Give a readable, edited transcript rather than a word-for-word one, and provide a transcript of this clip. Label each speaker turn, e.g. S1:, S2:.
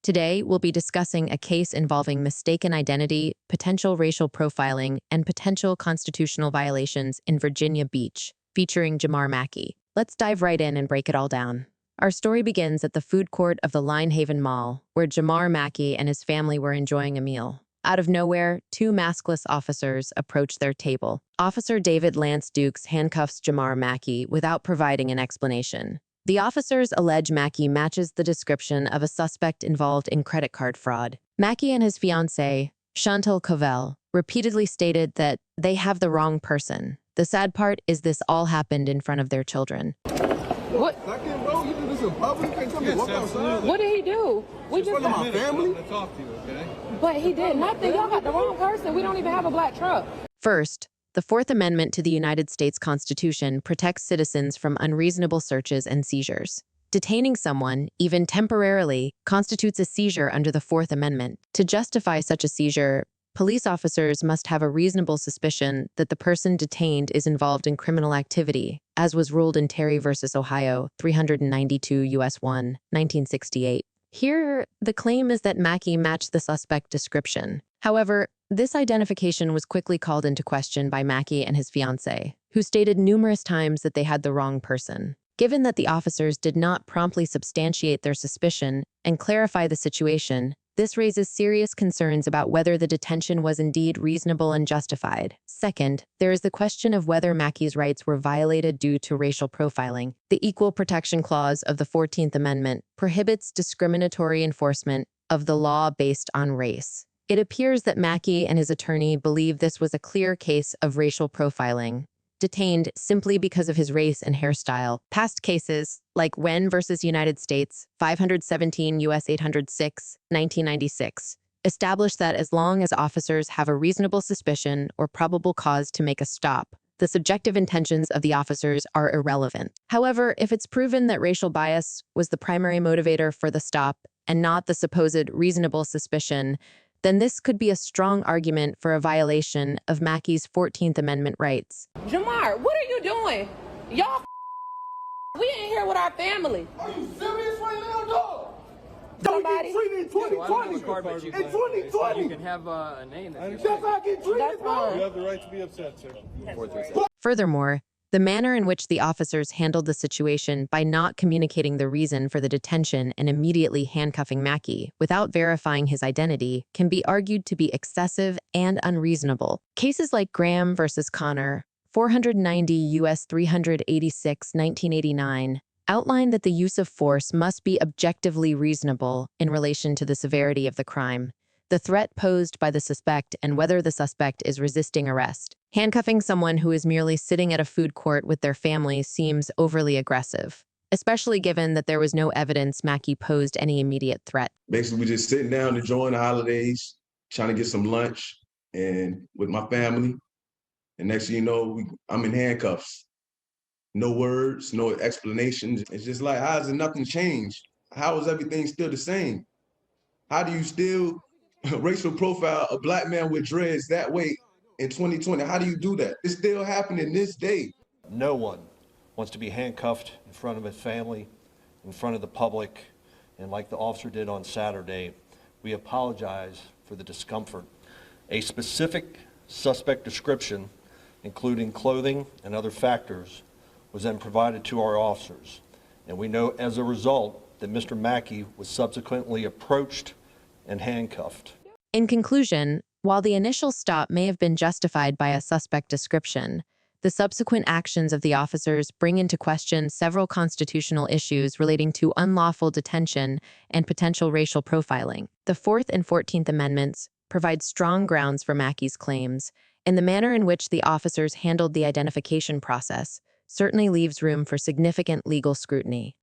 S1: Today, we'll be discussing a case involving mistaken identity, potential racial profiling, and potential constitutional violations in Virginia Beach, featuring Jamar Mackey. Let's dive right in and break it all down. Our story begins at the food court of the Linehaven Mall, where Jamar Mackey and his family were enjoying a meal. Out of nowhere, two maskless officers approach their table. Officer David Lance Dukes handcuffs Jamar Mackey without providing an explanation. The officers allege Mackey matches the description of a suspect involved in credit card fraud. Mackey and his fiancée, Chantal Covell, repeatedly stated that they have the wrong person. The sad part is this all happened in front of their children.
S2: What?
S3: Second, bro, you do this in public? You can't tell me walk outside.
S2: What did he do? We just
S3: In front of my family?
S4: To talk to you, okay?
S2: But he did nothing. Y'all got the wrong person. We don't even have a black truck.
S1: First, the Fourth Amendment to the United States Constitution protects citizens from unreasonable searches and seizures. Detaining someone, even temporarily, constitutes a seizure under the Fourth Amendment. To justify such a seizure, police officers must have a reasonable suspicion that the person detained is involved in criminal activity, as was ruled in Terry v. Ohio, 392 U.S. 1, 1968. Here, the claim is that Mackey matched the suspect description. However, this identification was quickly called into question by Mackey and his fiancée, who stated numerous times that they had the wrong person. Given that the officers did not promptly substantiate their suspicion and clarify the situation, this raises serious concerns about whether the detention was indeed reasonable and justified. Second, there is the question of whether Mackey's rights were violated due to racial profiling. The Equal Protection Clause of the 14th Amendment prohibits discriminatory enforcement of the law based on race. It appears that Mackey and his attorney believe this was a clear case of racial profiling, detained simply because of his race and hairstyle. Past cases, like Wen versus United States, 517 U.S. 806, 1996, establish that as long as officers have a reasonable suspicion or probable cause to make a stop, the subjective intentions of the officers are irrelevant. However, if it's proven that racial bias was the primary motivator for the stop and not the supposed reasonable suspicion, then this could be a strong argument for a violation of Mackey's 14th Amendment rights.
S2: Jamar, what are you doing? Y'all, we ain't here with our family.
S3: Are you serious right now, dog?
S2: Somebody?
S3: You get treated in 2020. In 2020.
S4: You can have a name that
S3: That's how I get treated,
S2: That's
S3: bro.
S2: fine.
S4: You have the right to be upset, sir.
S1: Furthermore, the manner in which the officers handled the situation by not communicating the reason for the detention and immediately handcuffing Mackey without verifying his identity can be argued to be excessive and unreasonable. Cases like Graham versus Connor, 490 U.S. 386, 1989, outline that the use of force must be objectively reasonable in relation to the severity of the crime, the threat posed by the suspect, and whether the suspect is resisting arrest. Handcuffing someone who is merely sitting at a food court with their family seems overly aggressive, especially given that there was no evidence Mackey posed any immediate threat.
S3: Basically, we just sitting down enjoying the holidays, trying to get some lunch and with my family. And next thing you know, I'm in handcuffs. No words, no explanations. It's just like, how has nothing changed? How is everything still the same? How do you still racial profile a black man with dreads that way in 2020? How do you do that? It's still happening this day.
S5: No one wants to be handcuffed in front of his family, in front of the public, and like the officer did on Saturday, we apologize for the discomfort. A specific suspect description, including clothing and other factors, was then provided to our officers. And we know as a result that Mr. Mackey was subsequently approached and handcuffed.
S1: In conclusion, while the initial stop may have been justified by a suspect description, the subsequent actions of the officers bring into question several constitutional issues relating to unlawful detention and potential racial profiling. The Fourth and 14th Amendments provide strong grounds for Mackey's claims, and the manner in which the officers handled the identification process certainly leaves room for significant legal scrutiny.